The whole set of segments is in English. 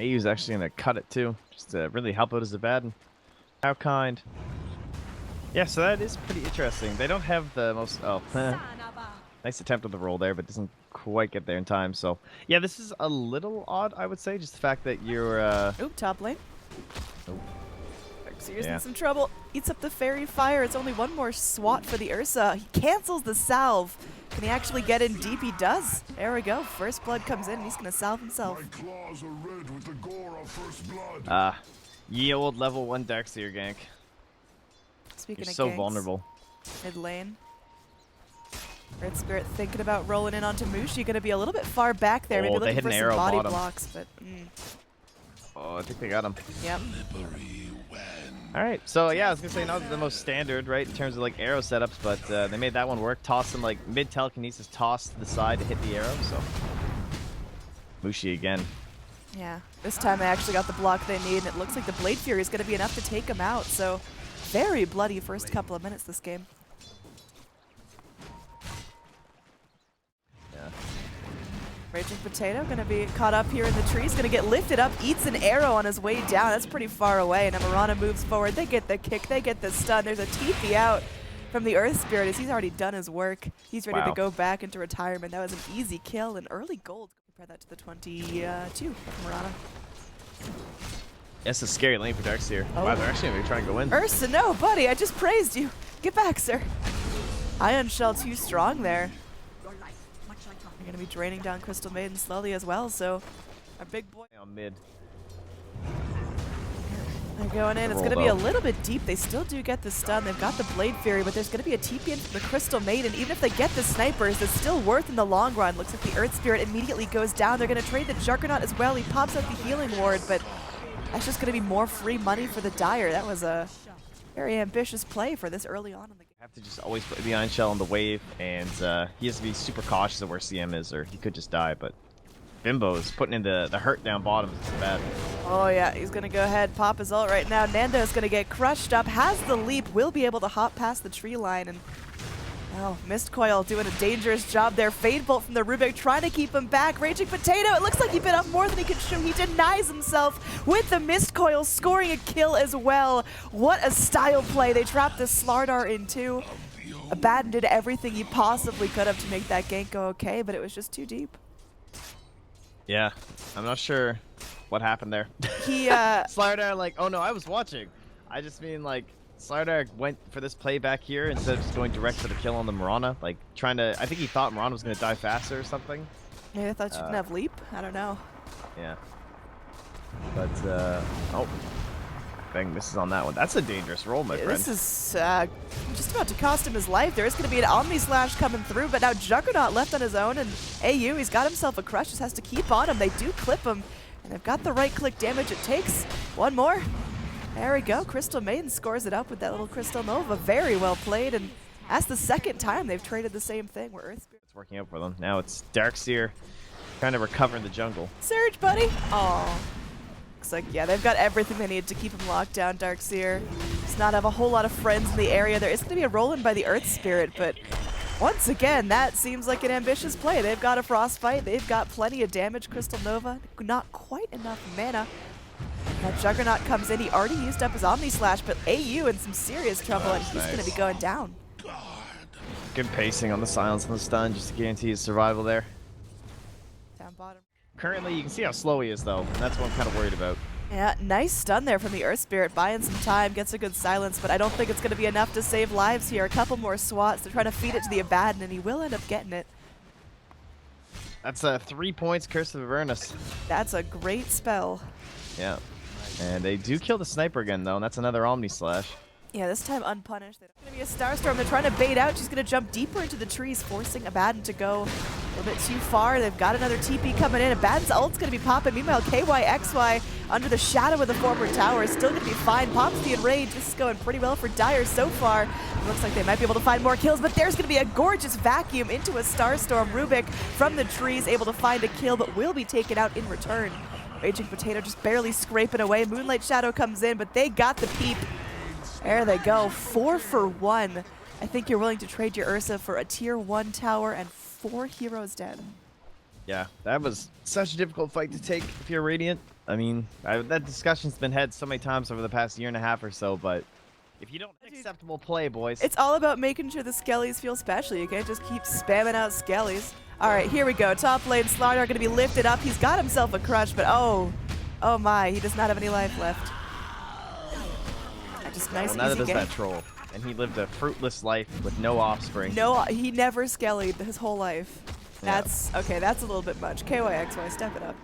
AU's actually going to cut it too, just to really help out as a bad. How kind. Yeah, so that is pretty interesting. They don't have the most... Oh, nice attempt at the roll there, but doesn't quite get there in time. So, yeah, this is a little odd, I would say. Just the fact that you're... Oop, top lane. Oh. Xerxes in some trouble. Eats up the fairy fire. It's only one more swat for the Ursa. He cancels the salve. Can he actually get in deep? He does. There we go. First blood comes in, and he's going to salve himself. My claws are red with the gore of first blood. Ye old level 1 Darkseer gank. Speaking You're of so ganks, vulnerable. Mid lane. Red Spirit thinking about rolling in onto Mushi. Going to be a little bit far back there. Maybe looking for some body blocks, but... Oh, I think they got him. Yep. Alright, so yeah, I was going to say not the most standard, right, in terms of like arrow setups, but they made that one work. Toss him like mid-telekinesis, toss to the side to hit the arrow, so... Mushi again. Yeah, this time they actually got the block they need, and it looks like the Blade Fury is going to be enough to take him out, so... Very bloody first couple of minutes this game. Yeah. Raging Potato going to be caught up here in the trees, going to get lifted up, eats an arrow on his way down. That's pretty far away, and Amarana moves forward. They get the kick, they get the stun. There's a TP out from the Earth Spirit as he's already done his work. He's ready to go back into retirement. That was an easy kill and early gold. Compare that to the 22 of Amarana. It's a scary lane for Darkseer. Oh. Wow, they're actually going to try and go in. Ursa, no, buddy, I just praised you. Get back, sir. Ion Shell too strong there. They're going to be draining down Crystal Maiden slowly as well, so our big boy... On mid. They're going in. It's going to be a little bit deep. They still do get the stun. They've got the Blade Fury, but there's going to be a TP in from the Crystal Maiden. Even if they get the snipers, it's still worth in the long run. Looks like the Earth Spirit immediately goes down. They're going to trade the Juggernaut as well. He pops out the healing ward, but... That's just going to be more free money for the Dire. That was a very ambitious play for this early on in the game. Have to just always put the Iron Shell on the wave, and he has to be super cautious of where CM is, or he could just die, but Bimbo is putting in the hurt down bottom. It's bad. Oh yeah, he's going to go ahead, pop his ult right now. Nando is going to get crushed up, has the leap, will be able to hop past the tree line, and oh, Mist Coil doing a dangerous job there. Fade Bolt from the Rubik trying to keep him back. Raging Potato, it looks like he bit off more than he could chew. He denies himself with the Mist Coil, scoring a kill as well. What a style play. They trapped the Slardar in too. Abaddon did everything he possibly could have to make that gank go okay, but it was just too deep. Yeah, I'm not sure what happened there. He, Slardar, like, oh no, I was watching. I just mean, like, Slardar went for this play back here instead of just going direct for the kill on the Mirana. Like, trying to... I think he thought Mirana was going to die faster or something. Maybe I thought you didn't have leap? I don't know. Yeah. But, oh. Bang misses on that one. That's a dangerous roll, my friend. This is just about to cost him his life. There is going to be an Omni Slash coming through, but now Juggernaut left on his own, and AU, he's got himself a crush, just has to keep on him. They do clip him, and they've got the right-click damage it takes. One more. There we go. Crystal Maiden scores it up with that little Crystal Nova. Very well played, and that's the second time they've traded the same thing where Earth Spirit... It's working out for them. Now it's Darkseer trying to recover in the jungle. Surge, buddy! Aw. Looks like, yeah, they've got everything they need to keep him locked down, Darkseer. Does not have a whole lot of friends in the area. There is going to be a roll-in by the Earth Spirit, but once again, that seems like an ambitious play. They've got a Frostbite. They've got plenty of damage. Crystal Nova, not quite enough mana. Now Juggernaut comes in. He already used up his Omni Slash, but AU in some serious trouble, and he's going to be going down. Good pacing on the silence and the stun just to guarantee his survival there. Down bottom. Currently, you can see how slow he is, though. And that's what I'm kind of worried about. Yeah, nice stun there from the Earth Spirit, buying some time, gets a good silence, but I don't think it's going to be enough to save lives here. A couple more swats. They're trying to feed it to the Abaddon, and he will end up getting it. That's 3 points, Curse of Avernus. That's a great spell. Yeah. And they do kill the sniper again, though, and that's another Omni Slash. Yeah, this time unpunished. There's going to be a Starstorm. They're trying to bait out. She's going to jump deeper into the trees, forcing Abaddon to go a little bit too far. They've got another TP coming in. Abaddon's ult's going to be popping. Meanwhile, KYXY under the shadow of the former tower is still going to be fine. Pops the Enrage. This is going pretty well for Dire so far. It looks like they might be able to find more kills, but there's going to be a gorgeous vacuum into a Starstorm. Rubik from the trees able to find a kill, but will be taken out in return. Raging Potato just barely scraping away. Moonlight Shadow comes in, but they got the peep. There they go, 4 for 1. I think you're willing to trade your Ursa for a tier 1 tower and 4 heroes dead. Yeah, that was such a difficult fight to take if you're Radiant. I mean, that discussion's been had so many times over the past year and a half or so, but if you don't acceptable play, boys. It's all about making sure the Skellies feel special. You can't just keep spamming out Skellies. All right, here we go. Top lane, Slardar going to be lifted up. He's got himself a crush, but oh my, he does not have any life left. Just nice, well, neither easy does game. that troll. And he lived a fruitless life with no offspring. No, he never Skellied his whole life. Yeah. That's, okay, that's a little bit much. KYXY, step it up.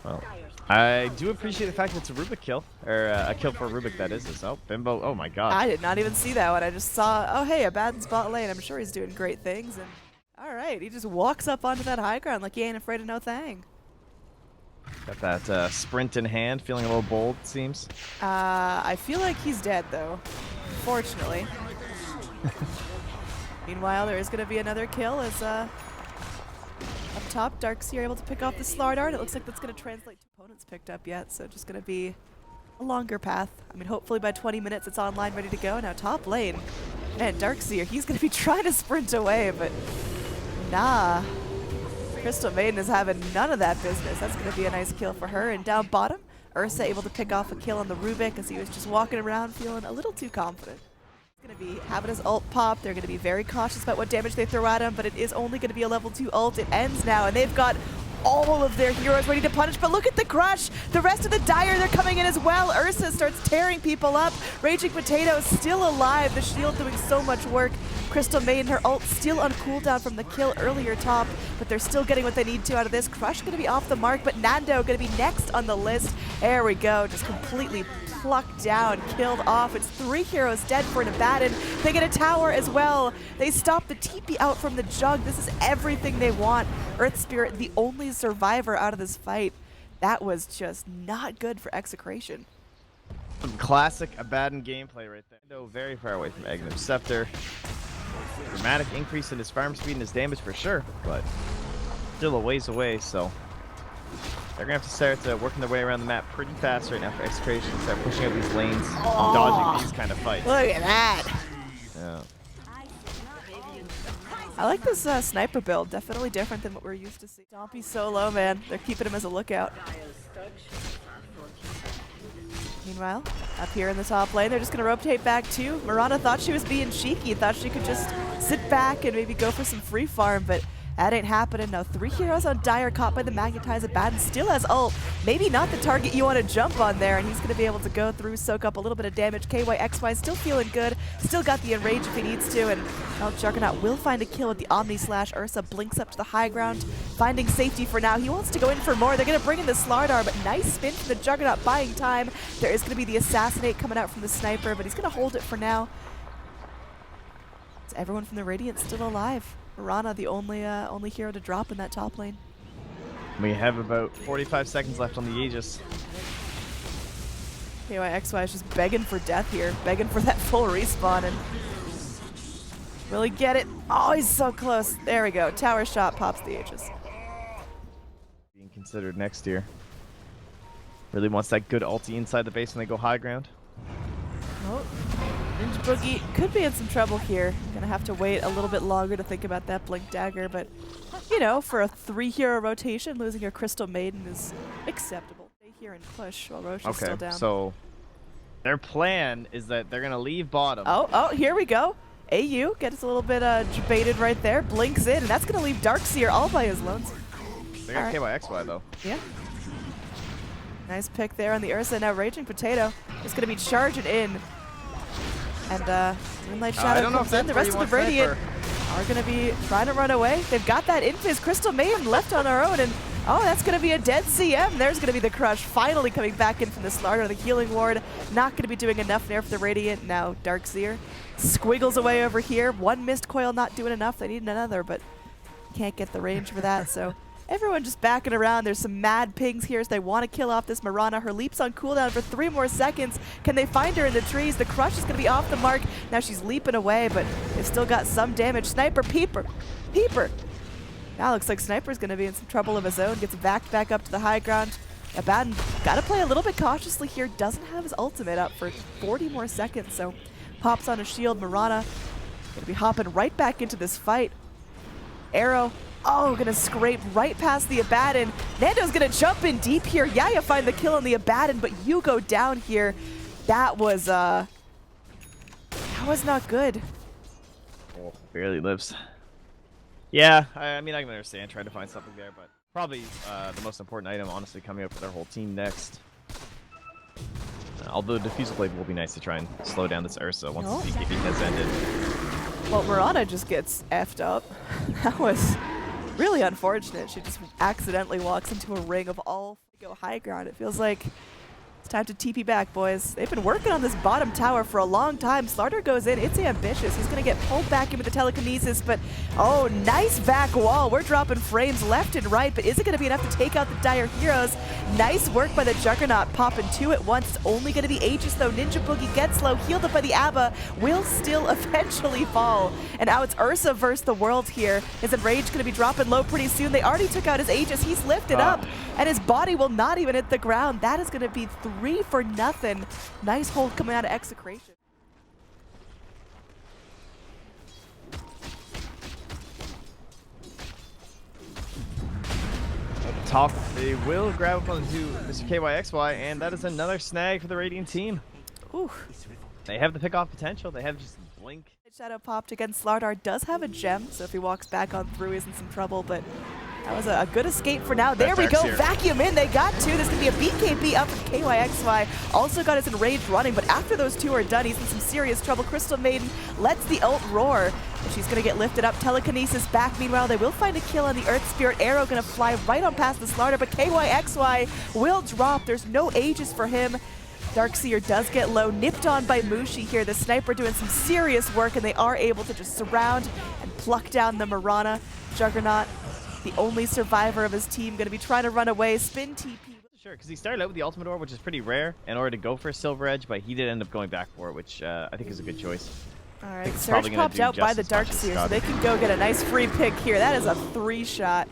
Well, I do appreciate the fact that it's a Rubik kill, or a kill for Rubik that is. Oh, Bimbo, oh my god. I did not even see that one. I just saw, oh hey, Abaddon's bot lane. I'm sure he's doing great things. And all right, he just walks up onto that high ground like he ain't afraid of no thing. Got that sprint in hand, feeling a little bold, it seems. I feel like he's dead though, fortunately. Meanwhile, there is going to be another kill as up top, Darkseer able to pick off the Slardar, and it looks like that's going to translate to opponents picked up yet, so just going to be a longer path. I mean, hopefully by 20 minutes it's online, ready to go. Now top lane, man, Darkseer, he's going to be trying to sprint away, but nah. Crystal Maiden is having none of that business. That's going to be a nice kill for her. And down bottom, Ursa able to pick off a kill on the Rubik as he was just walking around feeling a little too confident. He's going to be having his ult pop. They're going to be very cautious about what damage they throw at him, but it is only going to be a level 2 ult. It ends now, and they've got all of their heroes ready to punish, but look at the crush. The rest of the Dire, they're coming in as well. Ursa starts tearing people up. Raging Potato is still alive. The shield doing so much work. Crystal Maiden, her ult still on cooldown from the kill earlier top, but they're still getting what they need to out of this. Crush going to be off the mark, but Nando going to be next on the list. There we go, just completely plucked down, killed off. It's 3 heroes dead for an Abaddon. They get a tower as well. They stop the TP out from the Jug. This is everything they want. Earth Spirit, the only survivor out of this fight. That was just not good for Execration. Some classic Abaddon gameplay right there. Though very far away from Aghanim Scepter. Dramatic increase in his farm speed and his damage for sure, but still a ways away, so they're gonna have to start working their way around the map pretty fast right now for Execration. Start pushing out these lanes and dodging these kind of fights. Look at that. Yeah. I like this sniper build. Definitely different than what we're used to seeing. Stompy's so low, man. They're keeping him as a lookout. Meanwhile, up here in the top lane, they're just going to rotate back too. Mirana thought she was being cheeky, thought she could just sit back and maybe go for some free farm, but that ain't happening. Now 3 heroes on Dire, caught by the Magnetize. Abaddon still has ult. Maybe not the target you want to jump on there, and he's going to be able to go through, soak up a little bit of damage. KYXY still feeling good, still got the enrage if he needs to, and Juggernaut will find a kill with the Omni Slash. Ursa blinks up to the high ground, finding safety for now. He wants to go in for more. They're going to bring in the Slardar, but nice spin from the Juggernaut, buying time. There is going to be the Assassinate coming out from the Sniper, but he's going to hold it for now. Is everyone from the Radiant still alive? Mirana, the only hero to drop in that top lane. We have about 45 seconds left on the Aegis. KYXY is just begging for death here, begging for that full respawn, and will he get it? Oh, he's so close. There we go. Tower shot pops the Aegis. Being considered next year. Really wants that good ulti inside the base when they go high ground. Oh, Ninja Boogie could be in some trouble here. Gonna have to wait a little bit longer to think about that Blink Dagger, but you know, for a 3-hero rotation, losing your Crystal Maiden is acceptable. Stay here and push while Roche is still down. So their plan is that they're gonna leave bottom. Oh, here we go. AU gets a little bit baited right there, blinks in, and that's gonna leave Darkseer all by his lonesome. They got KYXY though. Yeah. Nice pick there on the Ursa. Now Raging Potato is gonna be charging in. And Moonlight Shadow comes in. The rest of the Radiant are going to be trying to run away. They've got that Invis Crystal Maiden left on her own. And oh, that's going to be a dead CM. There's going to be the crush finally coming back in from the Slardar. The healing ward not going to be doing enough there for the Radiant. Now Darkseer squiggles away over here. 1 missed coil not doing enough. They need another, but can't get the range for that. So everyone just backing around. There's some mad pings here as they want to kill off this Mirana. Her leap's on cooldown for 3 more seconds. Can they find her in the trees? The crush is going to be off the mark. Now she's leaping away, but they've still got some damage. Sniper, Peeper. Now looks like Sniper's going to be in some trouble of his own. Gets back up to the high ground. Abaddon got to play a little bit cautiously here. Doesn't have his ultimate up for 40 more seconds, so pops on a shield. Mirana going to be hopping right back into this fight. Arrow Oh, gonna scrape right past the Abaddon. Nando's gonna jump in deep here. Yeah, you find the kill on the Abaddon, but you go down here. That was not good. Oh, barely lives. Yeah, I mean, I can understand trying to find something there, but probably the most important item, honestly, coming up for their whole team next. Although Diffusal Blade will be nice to try and slow down this Ursa once the BKB has ended. Well, Mirana just gets effed up. That was really unfortunate. She just accidentally walks into a ring of all go high ground. It feels like it's time to TP back, boys. They've been working on this bottom tower for a long time. Slardar goes in. It's ambitious. He's going to get pulled back in with the telekinesis, but oh, nice back wall. We're dropping frames left and right, but is it going to be enough to take out the Dire Heroes? Nice work by the Juggernaut, popping two at once. It's only going to be Aegis, though. Ninja Boogie gets low, healed up by the Abba, will still eventually fall. And now it's Ursa versus the world here. Is Enrage going to be dropping low pretty soon? They already took out his Aegis. He's lifted up, and his body will not even hit the ground. That is going to be 3 for nothing. Nice hold coming out of Execration. Top, they will grab up onto Mr. KYXY, and that is another snag for the Radiant team. Ooh. They have the pick-off potential. They have just blink. Shadow popped against Slardar. Does have a gem, so if he walks back on through, he's in some trouble, but that was a good escape for now. There we go. Here. Vacuum in. They got two. There's going to be a BKB up for KYXY. Also got his Enraged running, but after those two are done, he's in some serious trouble. Crystal Maiden lets the ult roar, and she's going to get lifted up. Telekinesis back. Meanwhile, they will find a kill on the Earth Spirit. Arrow going to fly right on past the Slardar, but KYXY will drop. There's no Aegis for him. Darkseer does get low, nipped on by Mushi here. The sniper doing some serious work, and they are able to just surround and pluck down the Mirana. Juggernaut, the only survivor of his team, going to be trying to run away. Spin TP. Sure, because he started out with the Ultimate Orb, which is pretty rare, in order to go for a Silver Edge, but he did end up going back for it, which I think is a good choice. All right, Surge popped out by the Darkseer, so they can go get a nice free pick here. That is a 3-shot.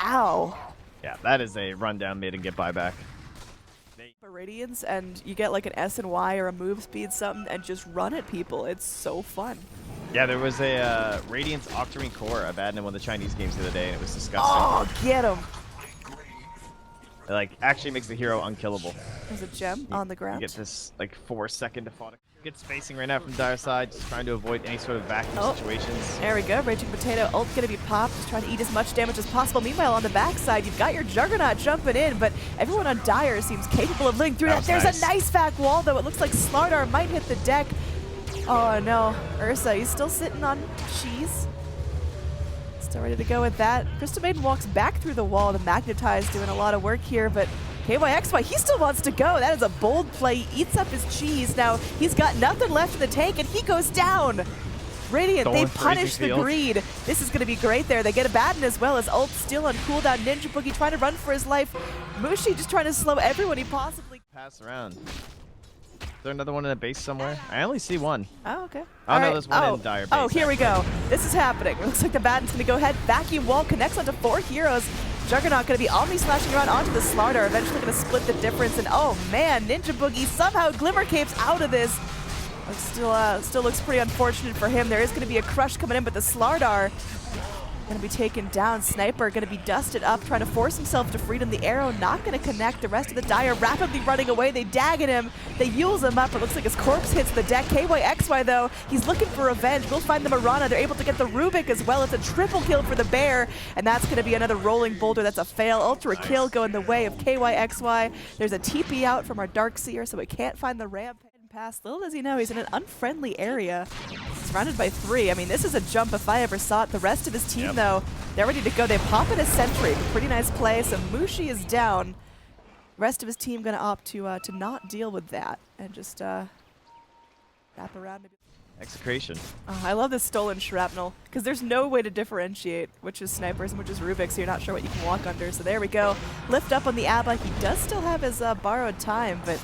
Ow. Yeah, that is a rundown mid and get buyback. Radiance, and you get like an S and Y or a move speed something and just run at people. It's so fun. Yeah, there was a Radiance Octarine Core Abaddon in one of the Chinese games the other day, and it was disgusting. Oh, get him. It, like, actually makes the hero unkillable. There's a gem on the ground. You get this, like, 4-second default. Good spacing right now from Dire side, just trying to avoid any sort of vacuum situations. There we go. Raging Potato ult gonna be popped, just trying to eat as much damage as possible. Meanwhile, on the backside, you've got your Juggernaut jumping in, but everyone on Dire seems capable of living through that. There's a nice back wall, though. It looks like Slardar might hit the deck. Oh no, Ursa, he's still sitting on cheese. Still ready to go with that. Crystal Maiden walks back through the wall. The Magnetize doing a lot of work here, but KYXY, he still wants to go. That is a bold play. He eats up his cheese. Now, he's got nothing left in the tank, and he goes down. Radiant, they punish the greed. This is going to be great there. They get Abaddon as well as ult still on cooldown. Ninja Boogie trying to run for his life. Mushi just trying to slow everyone he possibly can. Pass around. Is there another one in a base somewhere? I only see one. Oh, okay. Oh, no, there's one in Dire base. Oh, here we go. This is happening. It looks like the Abaddon's going to go ahead. Vacuum wall connects onto 4 heroes. Juggernaut going to be Omni-slashing around onto the Slardar, eventually going to split the difference. And oh man, Ninja Boogie somehow Glimmer Capes out of this. Still looks pretty unfortunate for him. There is going to be a crush coming in, but the Slardar going to be taken down. Sniper going to be dusted up, trying to force himself to freedom. The arrow not going to connect. The rest of the Dire rapidly running away. They dag at him. They Yules him up. It looks like his corpse hits the deck. KYXY, though, he's looking for revenge. We'll find the Mirana. They're able to get the Rubik as well. It's a triple kill for the Bear, and that's going to be another rolling boulder. That's a fail. Ultra kill going the way of KYXY. There's a TP out from our Darkseer, so we can't find the ramp. Past. Little does he know, he's in an unfriendly area. Surrounded by 3. I mean, this is a jump if I ever saw it. The rest of his team, though, they're ready to go. They pop in a sentry. Pretty nice play. So Mushi is down. Rest of his team going to opt to not deal with that and just wrap around. Maybe. Execration. Oh, I love this stolen shrapnel because there's no way to differentiate which is snipers and which is Rubik, so you're not sure what you can walk under. So there we go. Lift up on the Abba. He does still have his borrowed time, but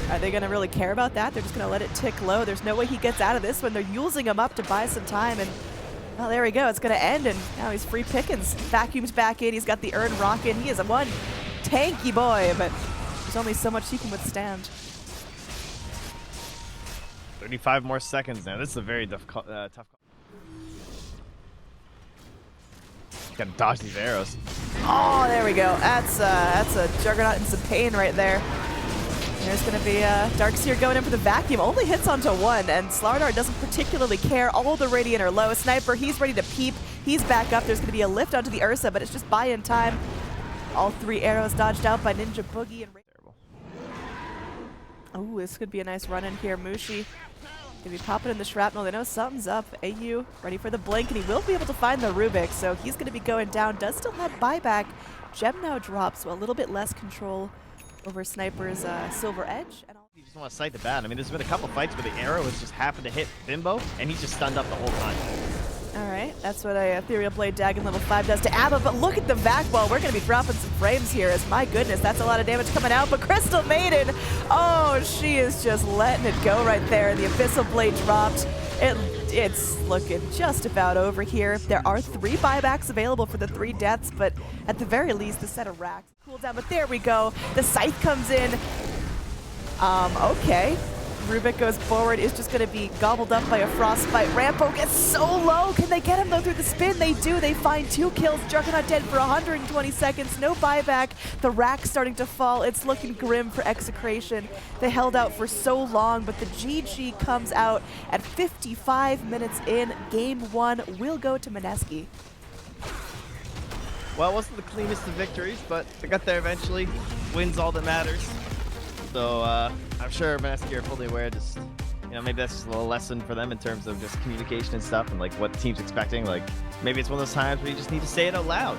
are they going to really care about that? They're just going to let it tick low. There's no way he gets out of this one. They're using him up to buy some time, and well, there we go. It's going to end, and now he's free pickings. Vacuums back in. He's got the Urn rocking. He is a one tanky boy, but there's only so much he can withstand. 35 more seconds now. This is a very tough call. Gotta dodge these arrows. Oh, there we go. That's a Juggernaut in some pain right there. There's going to be Darkseer going in for the vacuum. Only hits onto one, and Slardar doesn't particularly care. All the Radiant are low. Sniper, he's ready to peep. He's back up. There's going to be a lift onto the Ursa, but it's just buy-in time. All 3 arrows dodged out by Ninja Boogie. And oh, this could be a nice run in here. Mushi gonna be popping in the shrapnel. They know something's up. AU ready for the blink, and he will be able to find the Rubik, so he's going to be going down. Does still have buyback. Gem now drops, so a little bit less control over Sniper's Silver Edge. And You just want to sight the bat. I mean, there's been a couple fights where the arrow has just happened to hit Bimbo, and he's just stunned up the whole time. All right, that's what a Ethereal Blade Dagon level 5 does to Abba, but look at the vac ball. We're going to be dropping some frames here, as my goodness, that's a lot of damage coming out. But Crystal Maiden, oh, she is just letting it go right there. The Abyssal Blade dropped. It's looking just about over here. There are 3 buybacks available for the 3 deaths, but at the very least, the set of racks cooldown. But there we go. The Scythe comes in. Okay. Rubik goes forward, is just going to be gobbled up by a Frostbite. Rampo gets so low. Can they get him, though, through the spin? They do. They find 2 kills. Juggernaut dead for 120 seconds. No buyback. The rack's starting to fall. It's looking grim for Execration. They held out for so long, but the GG comes out at 55 minutes in. Game 1 will go to Mineski. Well, it wasn't the cleanest of victories, but they got there eventually. Wins all that matters. So I'm sure Mski are fully aware. Just maybe that's just a little lesson for them in terms of just communication and stuff, and like what the team's expecting. Like maybe it's one of those times where you just need to say it out loud.